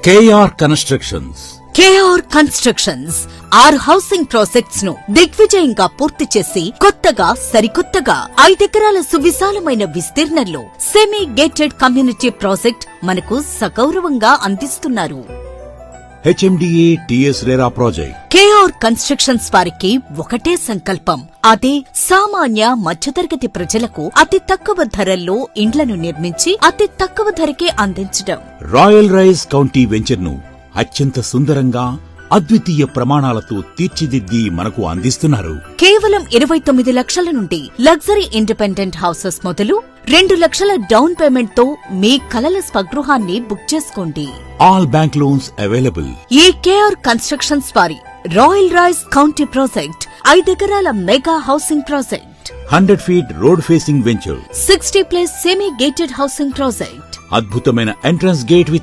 KR Constructions. KR Constructions ఆరు housing projects ను దిగ్విజయంగా పూర్తి చేసి కొత్తగా సరికొత్తగా 5 ఎకరాల సువిశాలమైన విస్తీర్ణంలో సెమీ గేటెడ్ కమ్యూనిటీ ప్రాజెక్ట్ మనకు సగౌరవంగా అందిస్తున్నారు. HMDA TS RERA project. KR constructions వారికి ఒకటే సంకల్పం, అదే సామాన్య మధ్యతరగతి ప్రజలకు అతి తక్కువ ధరల్లో ఇండ్లను నిర్మించి అతి తక్కువ ధరకే అందించడం. రాయల్ రైస్ కౌంటీ వెంచర్ ను అత్యంత సుందరంగా అద్వితీయ ప్రమాణాలతో తీర్చిదిద్ది మనకు అందిస్తున్నారు. కేవలం 29 లక్షల నుండి లగ్జరీ ఇండిపెండెంట్ హౌసెస్ మొదలు 2 లక్షల డౌన్ పేమెంట్ తో మీ కలల స్వగృహాన్ని బుక్ చేసుకోండి. All bank loans available. ఈ KR కన్స్ట్రక్షన్స్ వారి రాయల్ రైస్ కౌంటీ ప్రాజెక్ట్ 5 ఎకరాల mega housing project, 100 feet road facing venture, 60+ semi gated housing project, అద్భుతమైన ఎంట్రన్స్ గేట్ విత్